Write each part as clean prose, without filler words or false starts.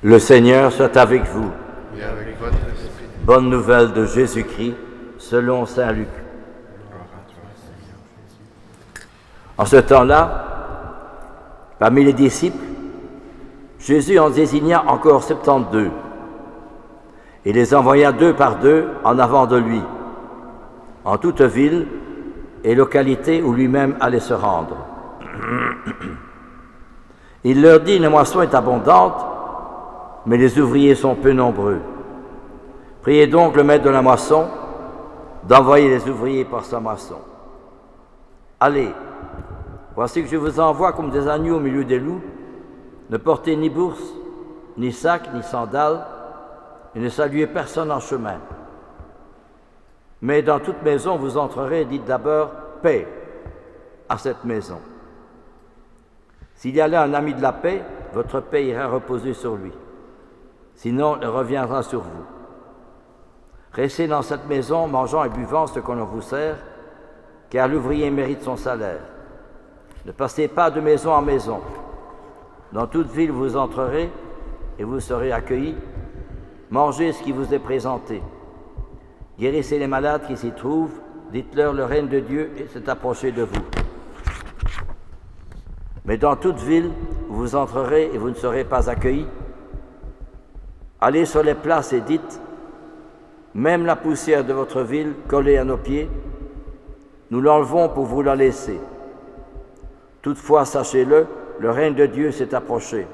Le Seigneur soit avec vous. Et avec votre esprit. Bonne nouvelle de Jésus-Christ, selon saint Luc. Gloire à toi, Seigneur Jésus. En ce temps-là, parmi les disciples, Jésus en désigna encore 72 et les envoya 2 par 2 en avant de lui, en toute ville et localité où lui-même allait se rendre. Il leur dit, la moisson est abondante, mais les ouvriers sont peu nombreux. Priez donc le maître de la moisson d'envoyer les ouvriers par sa moisson. Allez, voici que je vous envoie comme des agneaux au milieu des loups. Ne portez ni bourse, ni sac, ni sandales, et ne saluez personne en chemin. Mais dans toute maison, vous entrerez et dites d'abord « paix » à cette maison. S'il y a là un ami de la paix, votre paix ira reposer sur lui. Sinon, elle reviendra sur vous. Restez dans cette maison, mangeant et buvant ce qu'on vous sert, car l'ouvrier mérite son salaire. Ne passez pas de maison en maison. Dans toute ville, vous entrerez et vous serez accueillis. Mangez ce qui vous est présenté. Guérissez les malades qui s'y trouvent. Dites-leur, le règne de Dieu s'est approché de vous. Mais dans toute ville, vous entrerez et vous ne serez pas accueillis. Allez sur les places et dites, même la poussière de votre ville collée à nos pieds, nous l'enlevons pour vous la laisser. Toutefois, sachez-le, le règne de Dieu s'est approché.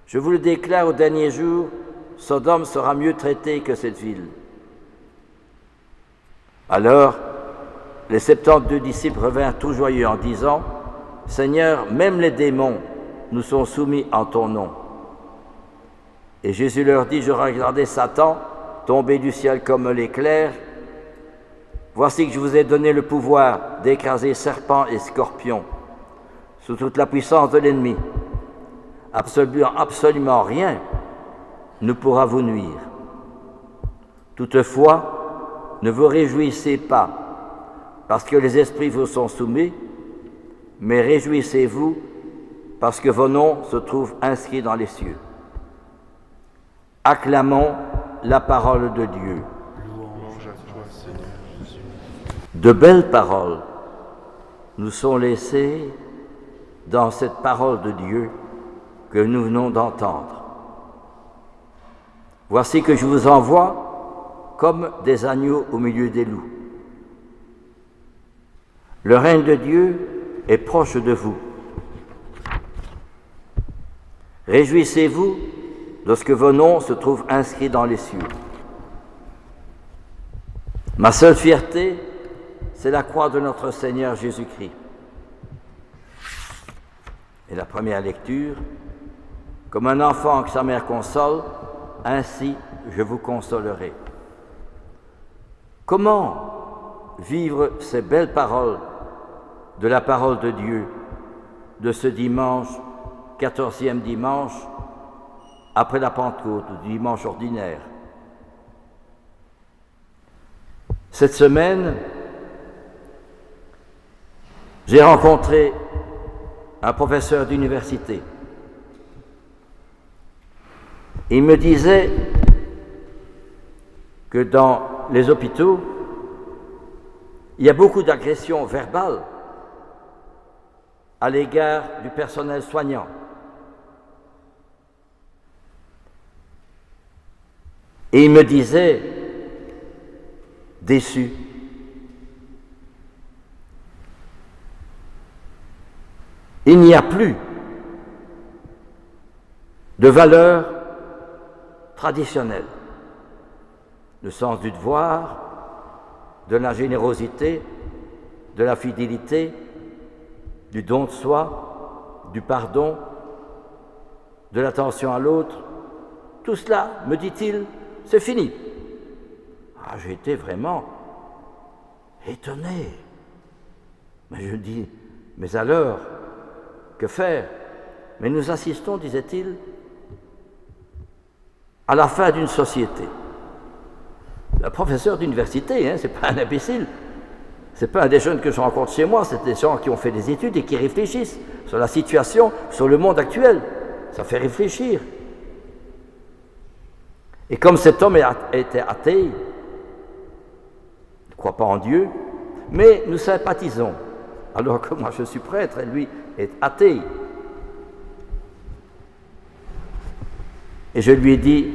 Je vous le déclare, au dernier jour, Sodome sera mieux traitée que cette ville. Alors, les 72 disciples revinrent tout joyeux en disant, « Seigneur, même les démons nous sont soumis en ton nom. » Et Jésus leur dit, « Je regardais Satan tomber du ciel comme l'éclair. Voici que je vous ai donné le pouvoir d'écraser serpents et scorpions, sous toute la puissance de l'ennemi. Absolument rien ne pourra vous nuire. Toutefois, ne vous réjouissez pas parce que les esprits vous sont soumis, mais réjouissez-vous parce que vos noms se trouvent inscrits dans les cieux. » Acclamons la parole de Dieu. Louange à toi, Seigneur Jésus. De belles paroles nous sont laissées dans cette parole de Dieu que nous venons d'entendre. Voici que je vous envoie comme des agneaux au milieu des loups. Le règne de Dieu est proche de vous. Réjouissez-vous lorsque vos noms se trouvent inscrits dans les cieux. Ma seule fierté, c'est la croix de notre Seigneur Jésus-Christ. Et la première lecture, comme un enfant que sa mère console, ainsi je vous consolerai. Comment vivre ces belles paroles de la parole de Dieu de ce dimanche, 14e dimanche, après la Pentecôte, du dimanche ordinaire? Cette semaine, j'ai rencontré un professeur d'université. Il me disait que dans les hôpitaux, il y a beaucoup d'agressions verbales à l'égard du personnel soignant. Et il me disait, déçu, il n'y a plus de valeurs traditionnelles, le sens du devoir, de la générosité, de la fidélité, du don de soi, du pardon, de l'attention à l'autre. Tout cela, me dit-il, c'est fini. Ah, j'ai été vraiment étonné. Mais je dis, mais alors, que faire? Mais nous assistons, disait-il, à la fin d'une société. Un professeur d'université, c'est pas un imbécile. C'est pas un des jeunes que je rencontre chez moi, c'est des gens qui ont fait des études et qui réfléchissent sur la situation, sur le monde actuel. ça fait réfléchir. Et comme cet homme était athée, il ne croit pas en Dieu, mais nous sympathisons. Alors que moi je suis prêtre et lui est athée. Et je lui ai dit,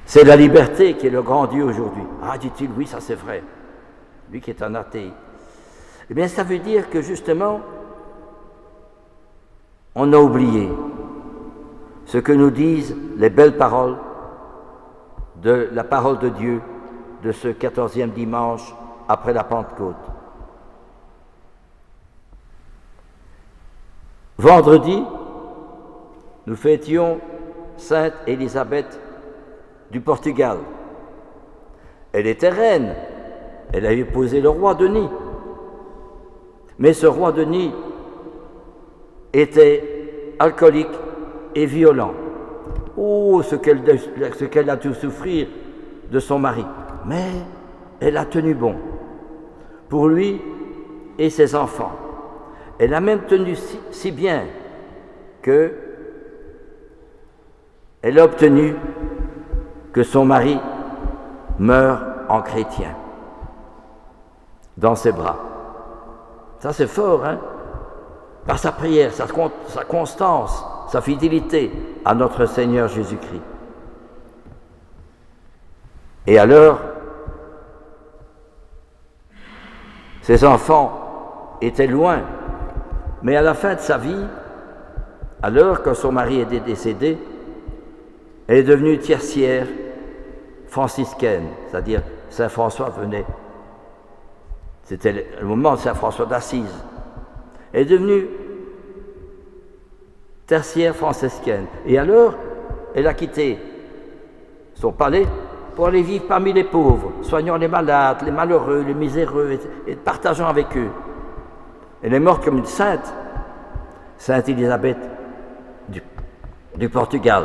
c'est la liberté qui est le grand Dieu aujourd'hui. Ah, dit-il, oui, ça c'est vrai. Lui qui est un athée. Eh bien, ça veut dire que justement, on a oublié ce que nous disent les belles paroles de la parole de Dieu de ce 14e dimanche après la Pentecôte. Vendredi, nous fêtions Sainte Élisabeth du Portugal. Elle était reine, elle avait épousé le roi Denis. Mais ce roi Denis était alcoolique et violent. Oh, ce qu'elle a dû souffrir de son mari. Mais elle a tenu bon pour lui et ses enfants. Elle a même tenu si bien que elle a obtenu que son mari meure en chrétien dans ses bras. Ça c'est fort, hein? Par sa prière, sa constance, sa fidélité à notre Seigneur Jésus-Christ. Et alors, ses enfants étaient loin, mais à la fin de sa vie, alors que son mari était décédé, elle est devenue tertiaire franciscaine, c'est-à-dire Saint François venait. C'était le moment de Saint François d'Assise. Elle est devenue tertiaire franciscaine. Et alors, elle a quitté son palais pour aller vivre parmi les pauvres, soignant les malades, les malheureux, les miséreux, et partageant avec eux. Elle est morte comme une sainte, Sainte Élisabeth du Portugal.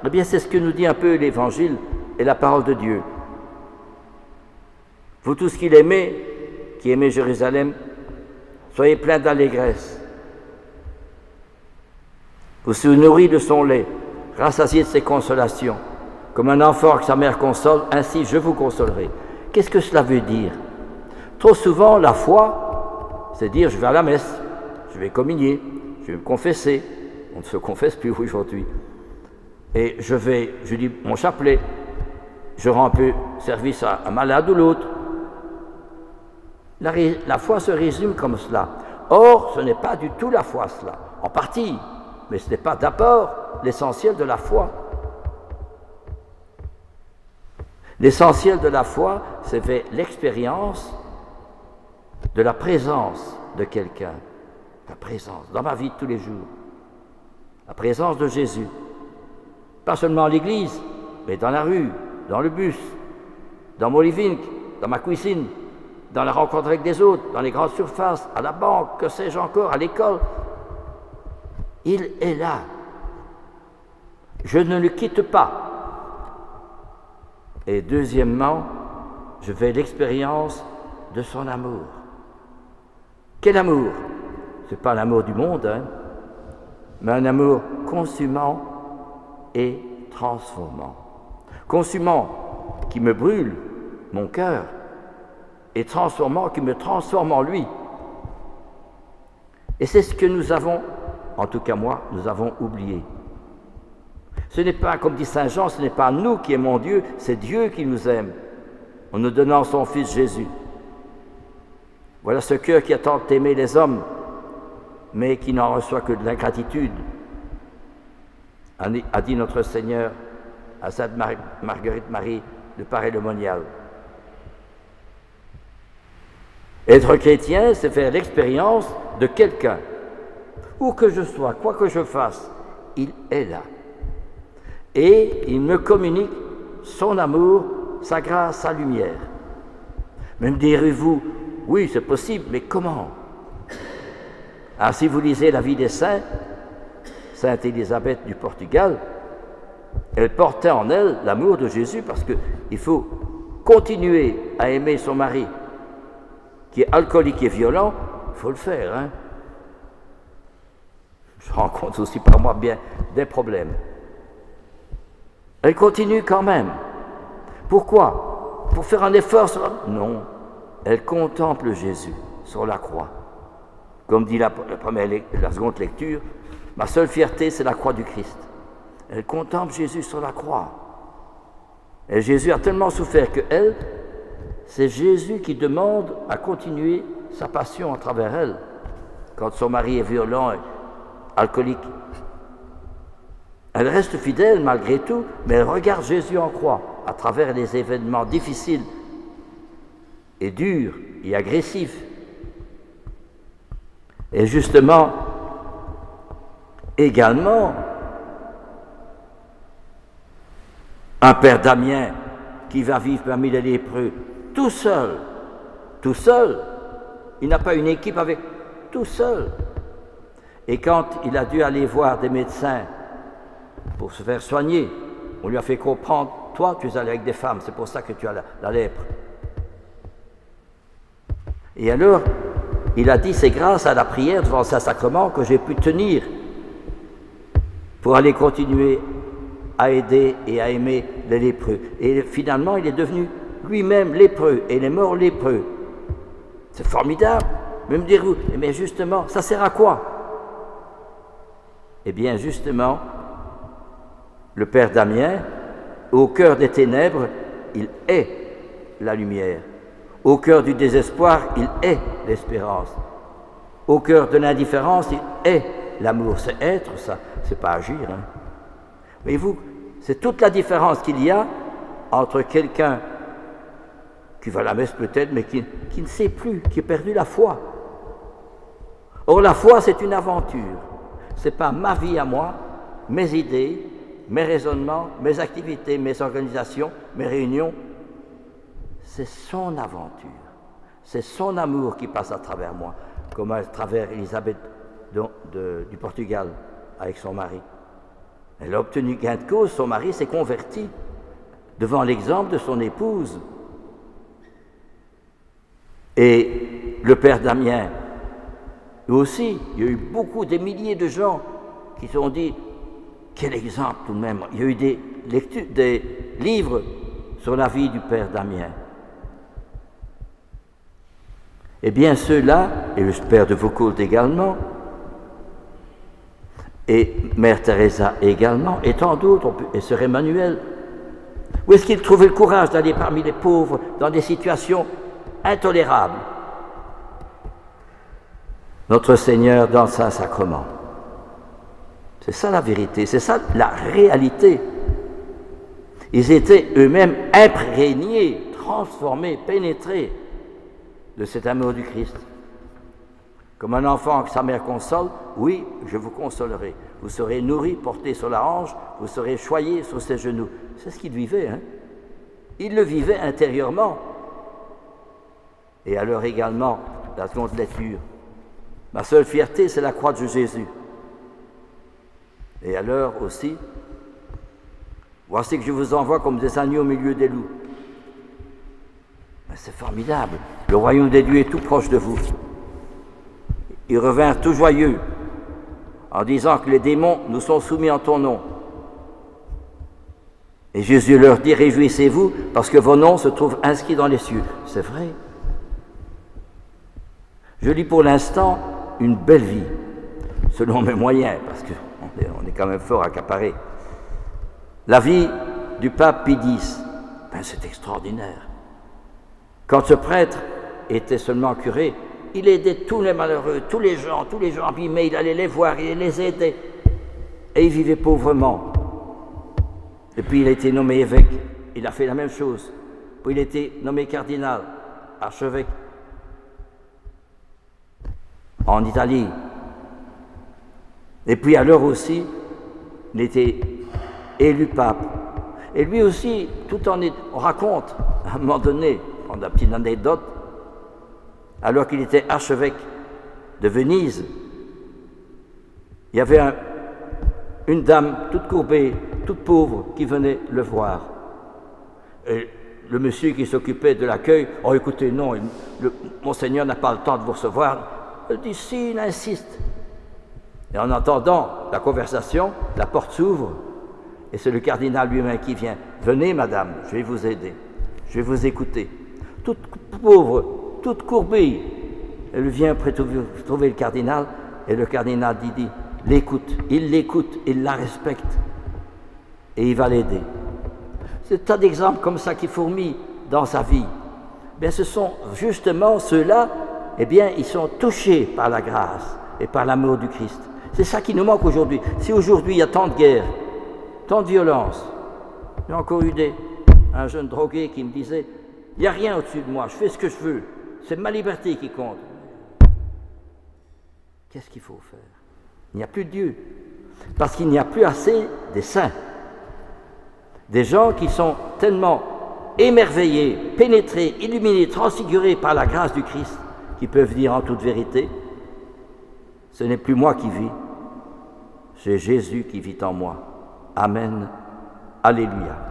Eh bien, c'est ce que nous dit un peu l'Évangile et la parole de Dieu. Vous tous qui l'aimez, qui aimez Jérusalem, soyez pleins d'allégresse. Vous vous nourrissez de son lait, rassasiez de ses consolations. Comme un enfant que sa mère console, ainsi je vous consolerai. Qu'est-ce que cela veut dire? Trop souvent, la foi, c'est dire je vais à la messe, je vais communier, je vais me confesser. On ne se confesse plus aujourd'hui. Et je dis mon chapelet, je rends un peu service à un malade ou l'autre. La foi se résume comme cela. Or, ce n'est pas du tout la foi, cela. En partie, mais ce n'est pas d'abord l'essentiel de la foi. L'essentiel de la foi, c'est l'expérience de la présence de quelqu'un. La présence, dans ma vie de tous les jours. La présence de Jésus. Pas seulement à l'église, mais dans la rue, dans le bus, dans mon living, dans ma cuisine, dans la rencontre avec des autres, dans les grandes surfaces, à la banque, que sais-je encore, à l'école. Il est là. Je ne le quitte pas. Et deuxièmement, je fais l'expérience de son amour. Quel amour? Ce n'est pas l'amour du monde, hein, mais un amour consumant et transformant. Consumant qui me brûle mon cœur et transformant qui me transforme en lui. Et c'est ce que nous avons, en tout cas moi, nous avons oublié. Ce n'est pas, comme dit Saint Jean, ce n'est pas nous qui aimons Dieu, c'est Dieu qui nous aime, en nous donnant son Fils Jésus. Voilà ce cœur qui a tant aimé les hommes, mais qui n'en reçoit que de l'ingratitude, a dit notre Seigneur à Sainte Marguerite Marie de Paray-le-Monial. Être chrétien, c'est faire l'expérience de quelqu'un. Où que je sois, quoi que je fasse, il est là. Et il me communique son amour, sa grâce, sa lumière. Même direz-vous, oui, c'est possible, mais comment? Ah, si vous lisez la vie des saints, Sainte Élisabeth du Portugal, elle portait en elle l'amour de Jésus parce qu'il faut continuer à aimer son mari qui est alcoolique et violent, il faut le faire, hein? Je rencontre aussi par moi bien des problèmes. Elle continue quand même. Pourquoi? Pour faire un effort sur la... Non, elle contemple Jésus sur la croix. Comme dit la seconde lecture, ma seule fierté, c'est la croix du Christ. Elle contemple Jésus sur la croix. Et Jésus a tellement souffert que elle, c'est Jésus qui demande à continuer sa passion à travers elle, quand son mari est violent et alcoolique. Elle reste fidèle malgré tout, mais elle regarde Jésus en croix à travers les événements difficiles et durs et agressifs. Et justement, également, un père Damien qui va vivre parmi les lépreux, tout seul, il n'a pas une équipe avec, tout seul. Et quand il a dû aller voir des médecins pour se faire soigner, on lui a fait comprendre, toi tu es allé avec des femmes, c'est pour ça que tu as la lèpre. Et alors, il a dit, c'est grâce à la prière devant le Saint-Sacrement que j'ai pu tenir pour aller continuer à aider et à aimer les lépreux. Et finalement, il est devenu lui-même lépreux et il est mort lépreux. C'est formidable. Mais me direz-vous, mais justement, ça sert à quoi? Eh bien, justement, le Père Damien, au cœur des ténèbres, il est la lumière. Au cœur du désespoir, il est l'espérance. Au cœur de l'indifférence, il est l'amour. C'est être, ça, c'est pas agir. Hein. Voyez-vous, c'est toute la différence qu'il y a entre quelqu'un qui va à la messe peut-être, mais qui ne sait plus, qui a perdu la foi. Or, la foi, c'est une aventure. Ce n'est pas ma vie à moi, mes idées, mes raisonnements, mes activités, mes organisations, mes réunions. C'est son aventure. C'est son amour qui passe à travers moi, comme à travers Elisabeth du Portugal avec son mari. Elle a obtenu gain de cause, son mari s'est converti devant l'exemple de son épouse. Et le père Damien, lui aussi, il y a eu des milliers de gens qui se sont dit, quel exemple tout de même. Il y a eu des livres sur la vie du père Damien. Eh bien ceux-là, et le père de Foucault également, et Mère Teresa également, et tant d'autres, et Sœur Emmanuel, où est-ce qu'ils trouvaient le courage d'aller parmi les pauvres dans des situations intolérables? Notre Seigneur dans le Saint-Sacrement. C'est ça la vérité, c'est ça la réalité. Ils étaient eux-mêmes imprégnés, transformés, pénétrés de cet amour du Christ. Comme un enfant que sa mère console, oui, je vous consolerai. Vous serez nourris, portés sur la hanche, vous serez choyés sur ses genoux. C'est ce qu'il vivait, hein. Il le vivait intérieurement. Et alors également, la seconde lecture. Ma seule fierté, c'est la croix de Jésus. Et alors aussi, voici que je vous envoie comme des agneaux au milieu des loups. Mais c'est formidable. Le royaume des dieux est tout proche de vous. Ils revinrent tout joyeux en disant que les démons nous sont soumis en ton nom. Et Jésus leur dit, réjouissez-vous parce que vos noms se trouvent inscrits dans les cieux. C'est vrai. Je lis pour l'instant une belle vie, selon mes moyens, parce qu'on est quand même fort accaparé. La vie du pape Pie X, c'est extraordinaire. Quand ce prêtre était seulement curé, il aidait tous les malheureux, tous les gens abîmés, il allait les voir, il les aidait. Et il vivait pauvrement. Et puis il a été nommé évêque, il a fait la même chose. Puis il a été nommé cardinal, archevêque, en Italie. Et puis alors aussi, il était élu pape. Et lui aussi, on raconte, à un moment donné, on a une petite anecdote, alors qu'il était archevêque de Venise, il y avait une dame toute courbée, toute pauvre, qui venait le voir. Et le monsieur qui s'occupait de l'accueil, « Oh écoutez, non, Monseigneur n'a pas le temps de vous recevoir. » Elle dit, si, il insiste. Et en entendant la conversation, la porte s'ouvre et c'est le cardinal lui-même qui vient. « Venez, madame, je vais vous aider, je vais vous écouter. » Toute pauvre, toute courbée, elle vient trouver le cardinal et le cardinal dit l'écoute, il la respecte et il va l'aider. C'est un tas d'exemples comme ça qui fourmillent dans sa vie. Bien, ce sont justement ceux-là, eh bien, ils sont touchés par la grâce et par l'amour du Christ. C'est ça qui nous manque aujourd'hui. Si aujourd'hui il y a tant de guerres, tant de violence, j'ai encore eu un jeune drogué qui me disait « Il n'y a rien au-dessus de moi, je fais ce que je veux, c'est ma liberté qui compte. » Qu'est-ce qu'il faut faire? Il n'y a plus de Dieu, parce qu'il n'y a plus assez des saints. Des gens qui sont tellement émerveillés, pénétrés, illuminés, transfigurés par la grâce du Christ, qui peuvent dire en toute vérité, ce n'est plus moi qui vis, c'est Jésus qui vit en moi. Amen. Alléluia.